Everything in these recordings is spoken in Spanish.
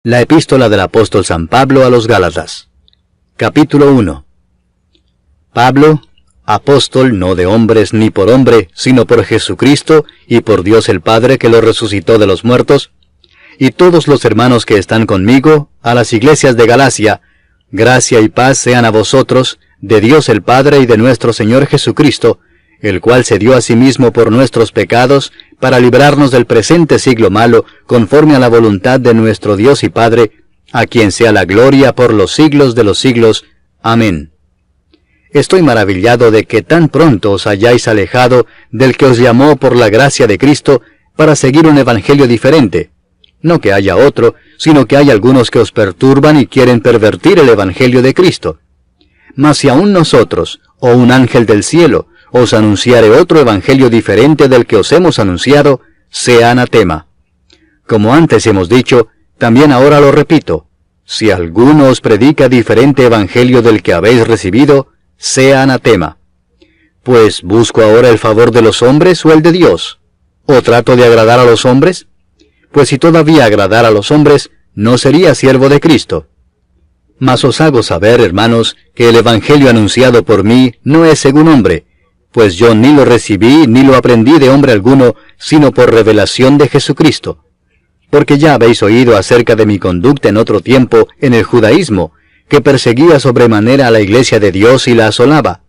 La epístola del apóstol San Pablo a los Gálatas. Capítulo 1. Pablo, apóstol no de hombres ni por hombre, sino por Jesucristo y por Dios el Padre que lo resucitó de los muertos, y todos los hermanos que están conmigo, a las iglesias de Galacia, gracia y paz sean a vosotros, de Dios el Padre y de nuestro Señor Jesucristo, el cual se dio a sí mismo por nuestros pecados, para librarnos del presente siglo malo, conforme a la voluntad de nuestro Dios y Padre, a quien sea la gloria por los siglos de los siglos. Amén. Estoy maravillado de que tan pronto os hayáis alejado del que os llamó por la gracia de Cristo para seguir un evangelio diferente. No que haya otro, sino que hay algunos que os perturban y quieren pervertir el evangelio de Cristo. Mas si aún nosotros, o un ángel del cielo, os anunciare otro evangelio diferente del que os hemos anunciado, sea anatema. Como antes hemos dicho, también ahora lo repito, si alguno os predica diferente evangelio del que habéis recibido, sea anatema. Pues, ¿busco ahora el favor de los hombres o el de Dios? ¿O trato de agradar a los hombres? Pues si todavía agradara a los hombres, no sería siervo de Cristo. Mas os hago saber, hermanos, que el evangelio anunciado por mí no es según hombre, pues yo ni lo recibí ni lo aprendí de hombre alguno, sino por revelación de Jesucristo. Porque ya habéis oído acerca de mi conducta en otro tiempo en el judaísmo, que perseguía sobremanera a la iglesia de Dios y la asolaba.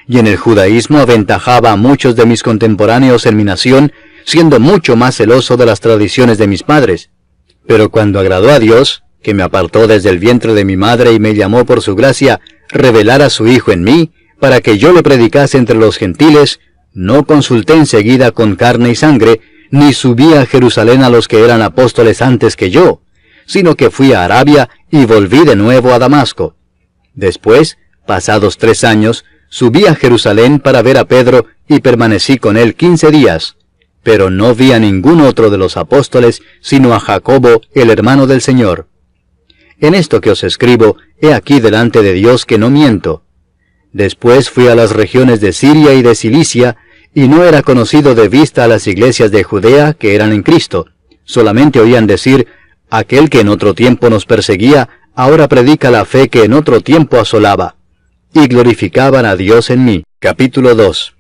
Y en el judaísmo aventajaba a muchos de mis contemporáneos en mi nación, siendo mucho más celoso de las tradiciones de mis padres. Pero cuando agradó a Dios, que me apartó desde el vientre de mi madre y me llamó por su gracia, revelar a su Hijo en mí, para que yo le predicase entre los gentiles, no consulté enseguida con carne y sangre, ni subí a Jerusalén a los que eran apóstoles antes que yo, sino que fui a Arabia y volví de nuevo a Damasco. Después, pasados 3 años, subí a Jerusalén para ver a Pedro y permanecí con él 15 días, pero no vi a ningún otro de los apóstoles, sino a Jacobo, el hermano del Señor. En esto que os escribo, he aquí delante de Dios que no miento. Después fui a las regiones de Siria y de Cilicia, y no era conocido de vista a las iglesias de Judea que eran en Cristo. Solamente oían decir, aquel que en otro tiempo nos perseguía, ahora predica la fe que en otro tiempo asolaba. Y glorificaban a Dios en mí. Capítulo 2.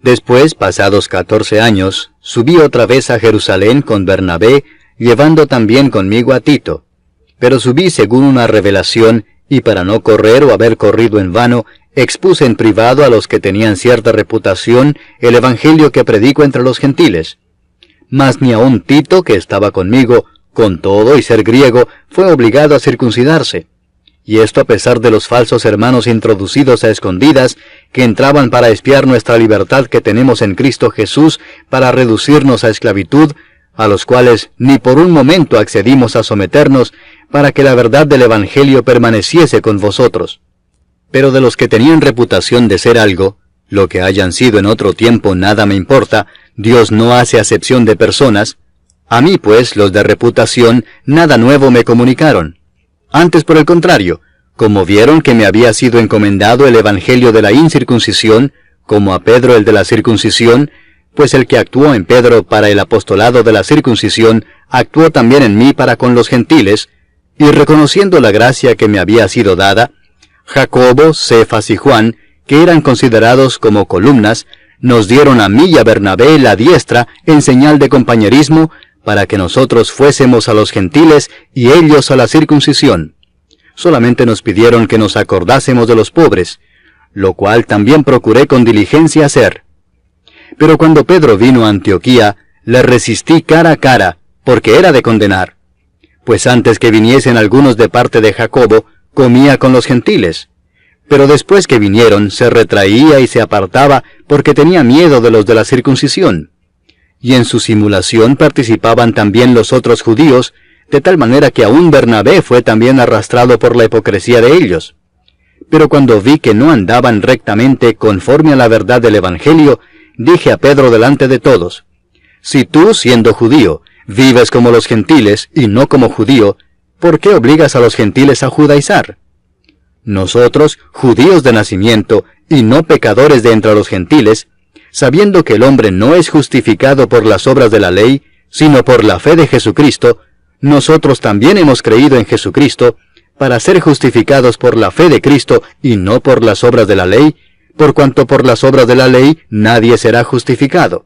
Después, pasados 14 años, subí otra vez a Jerusalén con Bernabé, llevando también conmigo a Tito. Pero subí según una revelación, y para no correr o haber corrido en vano, expuse en privado a los que tenían cierta reputación el evangelio que predico entre los gentiles. Mas ni aun Tito, que estaba conmigo, con todo y ser griego, fue obligado a circuncidarse. Y esto a pesar de los falsos hermanos introducidos a escondidas, que entraban para espiar nuestra libertad que tenemos en Cristo Jesús, para reducirnos a esclavitud, a los cuales ni por un momento accedimos a someternos, para que la verdad del evangelio permaneciese con vosotros. Pero de los que tenían reputación de ser algo, lo que hayan sido en otro tiempo nada me importa, Dios no hace acepción de personas. A mí pues, los de reputación, nada nuevo me comunicaron. Antes por el contrario, como vieron que me había sido encomendado el evangelio de la incircuncisión, como a Pedro el de la circuncisión, pues el que actuó en Pedro para el apostolado de la circuncisión, actuó también en mí para con los gentiles, y reconociendo la gracia que me había sido dada, Jacobo, Cefas y Juan, que eran considerados como columnas, nos dieron a mí y a Bernabé la diestra en señal de compañerismo, para que nosotros fuésemos a los gentiles y ellos a la circuncisión. Solamente nos pidieron que nos acordásemos de los pobres, lo cual también procuré con diligencia hacer. Pero cuando Pedro vino a Antioquía, le resistí cara a cara, porque era de condenar. Pues antes que viniesen algunos de parte de Jacobo, comía con los gentiles. Pero después que vinieron, se retraía y se apartaba, porque tenía miedo de los de la circuncisión. Y en su simulación participaban también los otros judíos, de tal manera que aún Bernabé fue también arrastrado por la hipocresía de ellos. Pero cuando vi que no andaban rectamente conforme a la verdad del evangelio, dije a Pedro delante de todos, si tú, siendo judío, vives como los gentiles y no como judío, ¿por qué obligas a los gentiles a judaizar? Nosotros, judíos de nacimiento y no pecadores de entre los gentiles, sabiendo que el hombre no es justificado por las obras de la ley, sino por la fe de Jesucristo, nosotros también hemos creído en Jesucristo para ser justificados por la fe de Cristo y no por las obras de la ley, por cuanto por las obras de la ley nadie será justificado.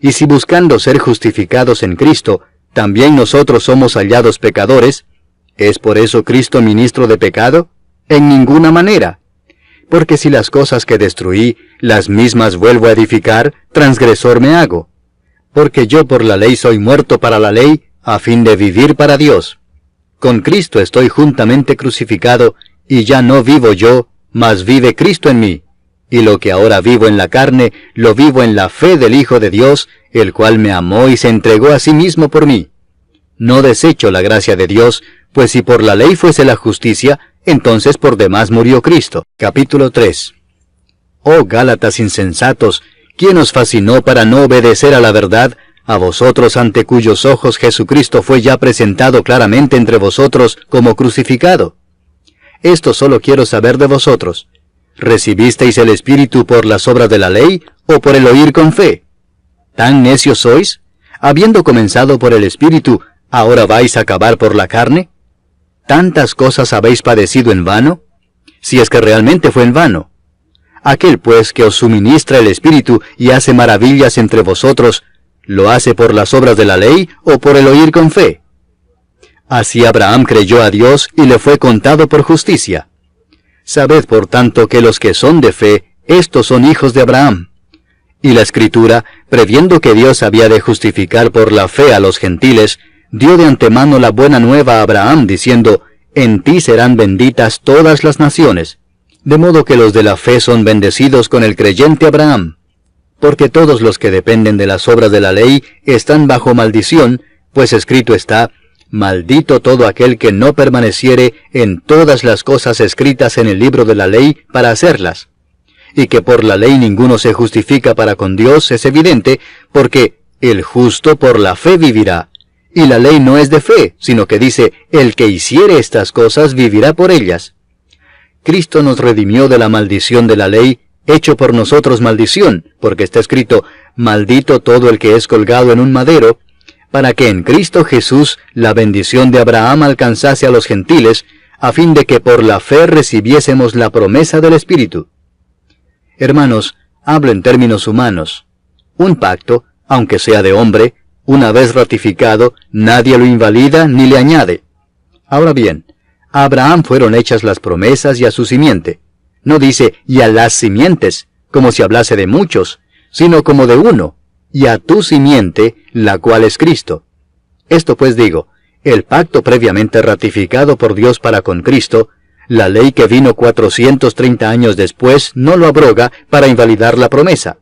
Y si buscando ser justificados en Cristo, también nosotros somos hallados pecadores, ¿es por eso Cristo ministro de pecado? En ninguna manera. Porque si las cosas que destruí, las mismas vuelvo a edificar, transgresor me hago. Porque yo por la ley soy muerto para la ley, a fin de vivir para Dios. Con Cristo estoy juntamente crucificado, y ya no vivo yo, mas vive Cristo en mí. Y lo que ahora vivo en la carne, lo vivo en la fe del Hijo de Dios, el cual me amó y se entregó a sí mismo por mí. No desecho la gracia de Dios, pues si por la ley fuese la justicia, entonces por demás murió Cristo. Capítulo 3. Oh Gálatas insensatos, ¿quién os fascinó para no obedecer a la verdad, a vosotros ante cuyos ojos Jesucristo fue ya presentado claramente entre vosotros como crucificado? Esto solo quiero saber de vosotros. ¿Recibisteis el Espíritu por las obras de la ley o por el oír con fe? ¿Tan necios sois? Habiendo comenzado por el Espíritu, ¿ahora vais a acabar por la carne? ¿Tantas cosas habéis padecido en vano? Si es que realmente fue en vano. Aquel pues que os suministra el Espíritu y hace maravillas entre vosotros, ¿lo hace por las obras de la ley o por el oír con fe? Así Abraham creyó a Dios y le fue contado por justicia. Sabed por tanto que los que son de fe, estos son hijos de Abraham. Y la Escritura, previendo que Dios había de justificar por la fe a los gentiles, dio de antemano la buena nueva a Abraham, diciendo, en ti serán benditas todas las naciones. De modo que los de la fe son bendecidos con el creyente Abraham. Porque todos los que dependen de las obras de la ley están bajo maldición, pues escrito está, maldito todo aquel que no permaneciere en todas las cosas escritas en el libro de la ley para hacerlas. Y que por la ley ninguno se justifica para con Dios es evidente, porque el justo por la fe vivirá. Y la ley no es de fe, sino que dice, el que hiciere estas cosas vivirá por ellas. Cristo nos redimió de la maldición de la ley, hecho por nosotros maldición, porque está escrito, maldito todo el que es colgado en un madero, para que en Cristo Jesús la bendición de Abraham alcanzase a los gentiles, a fin de que por la fe recibiésemos la promesa del Espíritu. Hermanos, hablo en términos humanos. Un pacto, aunque sea de hombre, una vez ratificado, nadie lo invalida ni le añade. Ahora bien, a Abraham fueron hechas las promesas y a su simiente. No dice, y a las simientes, como si hablase de muchos, sino como de uno, y a tu simiente, la cual es Cristo. Esto pues digo, el pacto previamente ratificado por Dios para con Cristo, la ley que vino 430 años después no lo abroga para invalidar la promesa.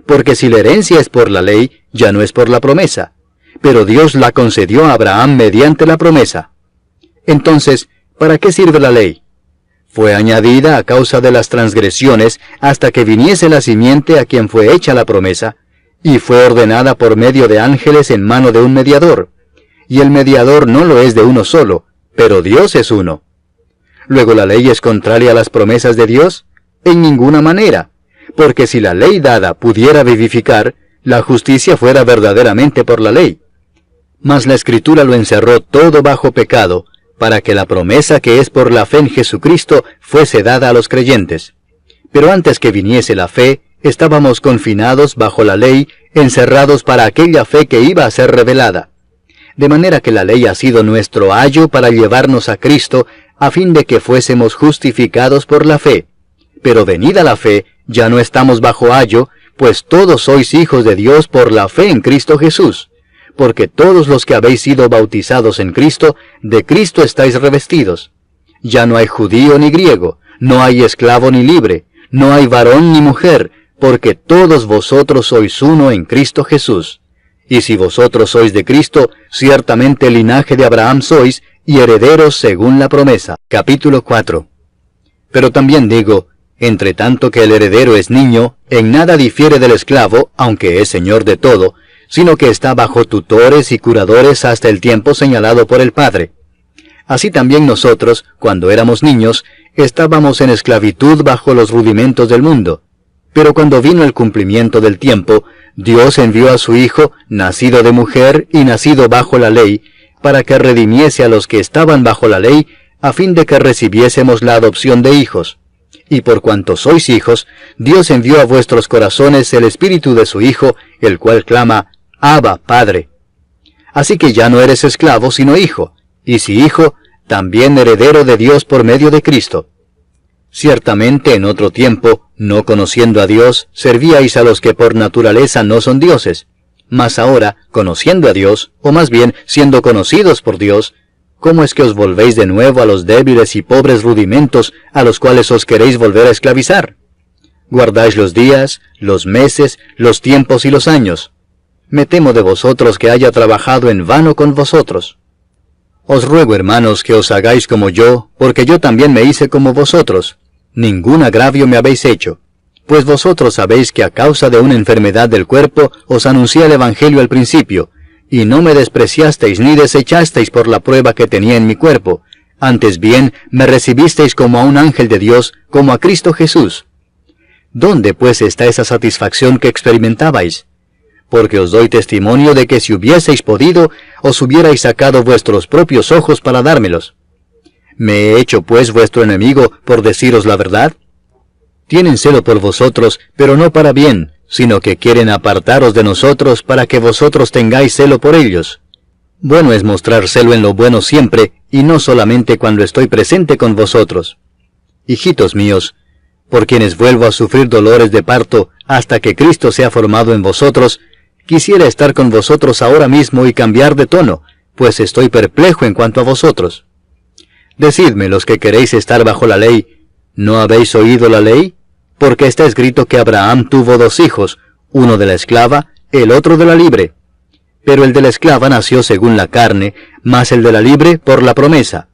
Porque si la herencia es por la ley, ya no es por la promesa. Pero Dios la concedió a Abraham mediante la promesa. Entonces, ¿para qué sirve la ley? Fue añadida a causa de las transgresiones hasta que viniese la simiente a quien fue hecha la promesa, y fue ordenada por medio de ángeles en mano de un mediador. Y el mediador no lo es de uno solo, pero Dios es uno. ¿Luego la ley es contraria a las promesas de Dios? En ninguna manera, porque si la ley dada pudiera vivificar, la justicia fuera verdaderamente por la ley. Mas la Escritura lo encerró todo bajo pecado, para que la promesa que es por la fe en Jesucristo fuese dada a los creyentes. Pero antes que viniese la fe, estábamos confinados bajo la ley, encerrados para aquella fe que iba a ser revelada. De manera que la ley ha sido nuestro ayo para llevarnos a Cristo, a fin de que fuésemos justificados por la fe. Pero venida la fe, ya no estamos bajo ayo, pues todos sois hijos de Dios por la fe en Cristo Jesús. Porque todos los que habéis sido bautizados en Cristo, de Cristo estáis revestidos. Ya no hay judío ni griego, no hay esclavo ni libre, no hay varón ni mujer, porque todos vosotros sois uno en Cristo Jesús. Y si vosotros sois de Cristo, ciertamente linaje de Abraham sois, y herederos según la promesa. Capítulo 4. Pero también digo, entre tanto que el heredero es niño, en nada difiere del esclavo, aunque es señor de todo, sino que está bajo tutores y curadores hasta el tiempo señalado por el Padre. Así también nosotros, cuando éramos niños, estábamos en esclavitud bajo los rudimentos del mundo. Pero cuando vino el cumplimiento del tiempo, Dios envió a su Hijo, nacido de mujer y nacido bajo la ley, para que redimiese a los que estaban bajo la ley, a fin de que recibiésemos la adopción de hijos. Y por cuanto sois hijos, Dios envió a vuestros corazones el Espíritu de su Hijo, el cual clama, Abba, Padre. Así que ya no eres esclavo, sino hijo, y si hijo, también heredero de Dios por medio de Cristo. Ciertamente en otro tiempo, no conociendo a Dios, servíais a los que por naturaleza no son dioses. Mas ahora, conociendo a Dios, o más bien siendo conocidos por Dios, ¿cómo es que os volvéis de nuevo a los débiles y pobres rudimentos a los cuales os queréis volver a esclavizar? Guardáis los días, los meses, los tiempos y los años. Me temo de vosotros que haya trabajado en vano con vosotros. Os ruego, hermanos, que os hagáis como yo, porque yo también me hice como vosotros. Ningún agravio me habéis hecho. Pues vosotros sabéis que a causa de una enfermedad del cuerpo os anuncié el Evangelio al principio, y no me despreciasteis ni desechasteis por la prueba que tenía en mi cuerpo. Antes bien, me recibisteis como a un ángel de Dios, como a Cristo Jesús. ¿Dónde pues está esa satisfacción que experimentabais? Porque os doy testimonio de que si hubieseis podido, os hubierais sacado vuestros propios ojos para dármelos. ¿Me he hecho pues vuestro enemigo por deciros la verdad? Tienen celo por vosotros, pero no para bien, sino que quieren apartaros de nosotros para que vosotros tengáis celo por ellos. Bueno es mostrar celo en lo bueno siempre, y no solamente cuando estoy presente con vosotros. Hijitos míos, por quienes vuelvo a sufrir dolores de parto hasta que Cristo sea formado en vosotros, quisiera estar con vosotros ahora mismo y cambiar de tono, pues estoy perplejo en cuanto a vosotros. Decidme, los que queréis estar bajo la ley, ¿no habéis oído la ley? Porque está escrito que Abraham tuvo 2 hijos, uno de la esclava, el otro de la libre. Pero el de la esclava nació según la carne, mas el de la libre por la promesa.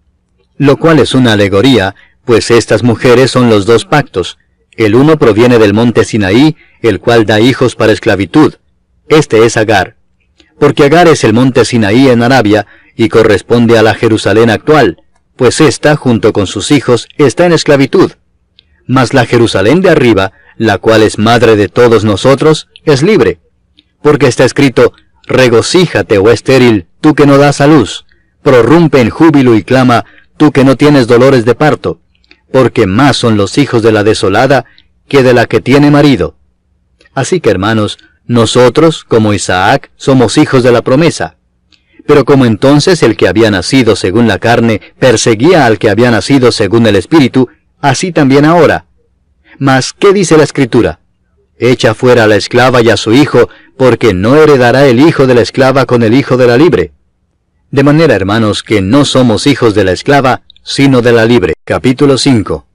Lo cual es una alegoría, pues estas mujeres son los 2 pactos. El uno proviene del monte Sinaí, el cual da hijos para esclavitud. Este es Agar. Porque Agar es el monte Sinaí en Arabia, y corresponde a la Jerusalén actual, pues ésta, junto con sus hijos, está en esclavitud. Mas la Jerusalén de arriba, la cual es madre de todos nosotros, es libre. Porque está escrito, regocíjate, oh estéril, tú que no das a luz, prorrumpe en júbilo y clama, tú que no tienes dolores de parto, porque más son los hijos de la desolada que de la que tiene marido. Así que, hermanos, nosotros, como Isaac, somos hijos de la promesa. Pero como entonces el que había nacido según la carne perseguía al que había nacido según el Espíritu, así también ahora. Mas, ¿qué dice la Escritura? Echa fuera a la esclava y a su hijo, porque no heredará el hijo de la esclava con el hijo de la libre. De manera, hermanos, que no somos hijos de la esclava, sino de la libre. Capítulo 5.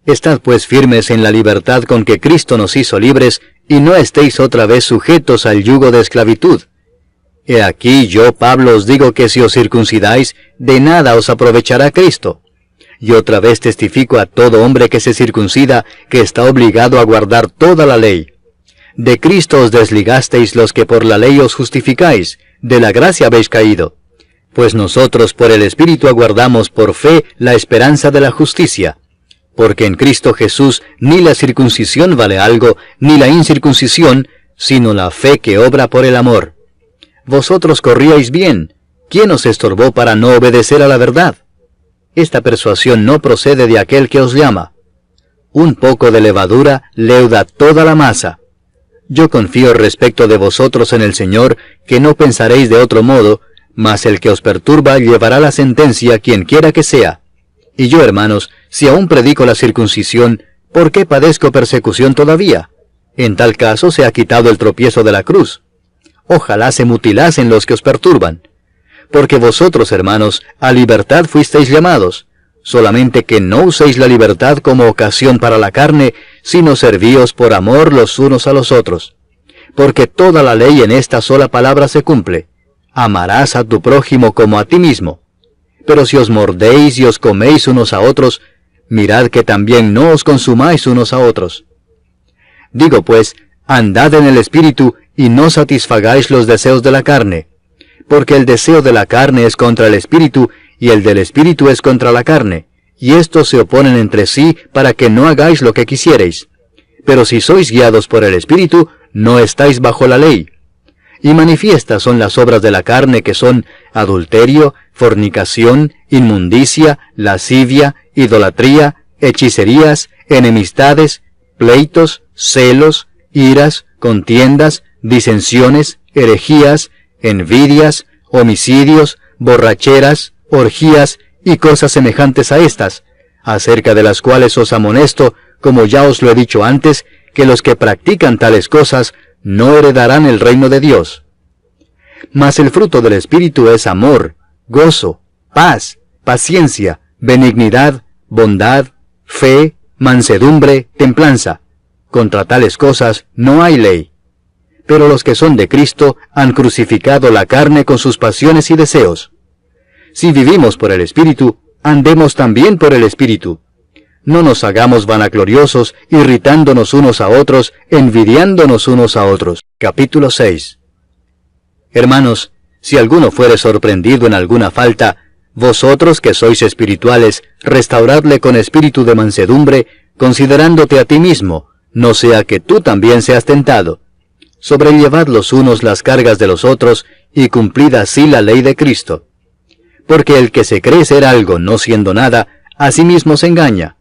Estad pues firmes en la libertad con que Cristo nos hizo libres, y no estéis otra vez sujetos al yugo de esclavitud. He aquí yo, Pablo, os digo que si os circuncidáis, de nada os aprovechará Cristo. Y otra vez testifico a todo hombre que se circuncida, que está obligado a guardar toda la ley. De Cristo os desligasteis los que por la ley os justificáis, de la gracia habéis caído. Pues nosotros por el Espíritu aguardamos por fe la esperanza de la justicia. Porque en Cristo Jesús ni la circuncisión vale algo, ni la incircuncisión, sino la fe que obra por el amor. Vosotros corríais bien. ¿Quién os estorbó para no obedecer a la verdad? Esta persuasión no procede de aquel que os llama. Un poco de levadura leuda toda la masa. Yo confío respecto de vosotros en el Señor, que no pensaréis de otro modo, mas el que os perturba llevará la sentencia quien quiera que sea. Y yo, hermanos, si aún predico la circuncisión, ¿por qué padezco persecución todavía? En tal caso se ha quitado el tropiezo de la cruz. Ojalá se mutilasen los que os perturban. Porque vosotros, hermanos, a libertad fuisteis llamados, solamente que no uséis la libertad como ocasión para la carne, sino servíos por amor los unos a los otros. Porque toda la ley en esta sola palabra se cumple: amarás a tu prójimo como a ti mismo. Pero si os mordéis y os coméis unos a otros, mirad que también no os consumáis unos a otros. Digo pues, andad en el Espíritu, y no satisfagáis los deseos de la carne. Porque el deseo de la carne es contra el Espíritu, y el del Espíritu es contra la carne, y estos se oponen entre sí para que no hagáis lo que quisiereis. Pero si sois guiados por el Espíritu, no estáis bajo la ley. y manifiestas son las obras de la carne, que son adulterio, fornicación, inmundicia, lascivia, idolatría, hechicerías, enemistades, pleitos, celos, iras, contiendas, disensiones, herejías, envidias, homicidios, borracheras, orgías y cosas semejantes a estas, acerca de las cuales os amonesto, como ya os lo he dicho antes, que los que practican tales cosas no heredarán el reino de Dios. Mas el fruto del Espíritu es amor, gozo, paz, paciencia, benignidad, bondad, fe, mansedumbre, templanza. Contra tales cosas no hay ley. Pero los que son de Cristo han crucificado la carne con sus pasiones y deseos. Si vivimos por el Espíritu, andemos también por el Espíritu. No nos hagamos vanagloriosos, irritándonos unos a otros, envidiándonos unos a otros. Capítulo 6. Hermanos, si alguno fuere sorprendido en alguna falta, vosotros que sois espirituales, restauradle con espíritu de mansedumbre, considerándote a ti mismo, no sea que tú también seas tentado. Sobrellevad los unos las cargas de los otros, y cumplid así la ley de Cristo. Porque el que se cree ser algo no siendo nada, a sí mismo se engaña.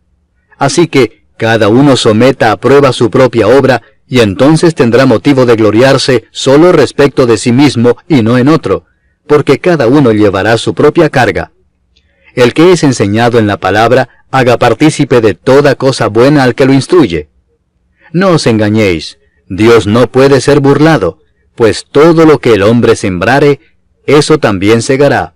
Así que cada uno someta a prueba su propia obra, y entonces tendrá motivo de gloriarse solo respecto de sí mismo y no en otro, porque cada uno llevará su propia carga. El que es enseñado en la palabra, haga partícipe de toda cosa buena al que lo instruye. No os engañéis, Dios no puede ser burlado, pues todo lo que el hombre sembrare, eso también segará.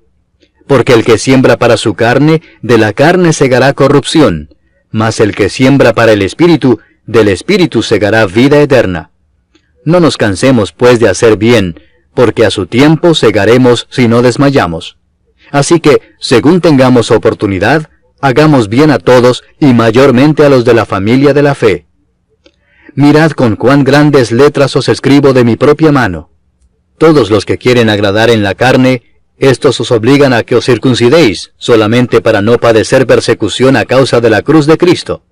Porque el que siembra para su carne, de la carne segará corrupción, mas el que siembra para el Espíritu, del Espíritu segará vida eterna. No nos cansemos pues de hacer bien, porque a su tiempo segaremos si no desmayamos. Así que, según tengamos oportunidad, hagamos bien a todos y mayormente a los de la familia de la fe. Mirad con cuán grandes letras os escribo de mi propia mano. Todos los que quieren agradar en la carne, estos os obligan a que os circuncidéis, solamente para no padecer persecución a causa de la cruz de Cristo.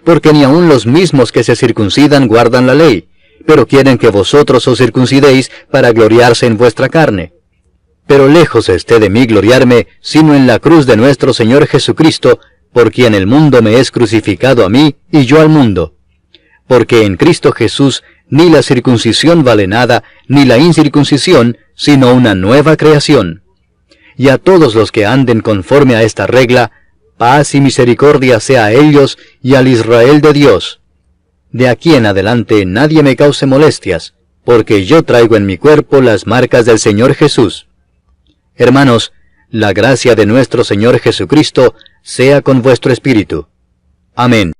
Porque ni aun los mismos que se circuncidan guardan la ley, pero quieren que vosotros os circuncidéis para gloriarse en vuestra carne. Pero lejos esté de mí gloriarme, sino en la cruz de nuestro Señor Jesucristo, por quien el mundo me es crucificado a mí, y yo al mundo. Porque en Cristo Jesús ni la circuncisión vale nada, ni la incircuncisión, sino una nueva creación. Y a todos los que anden conforme a esta regla, paz y misericordia sea a ellos y al Israel de Dios. De aquí en adelante nadie me cause molestias, porque yo traigo en mi cuerpo las marcas del Señor Jesús. Hermanos, la gracia de nuestro Señor Jesucristo sea con vuestro espíritu. Amén.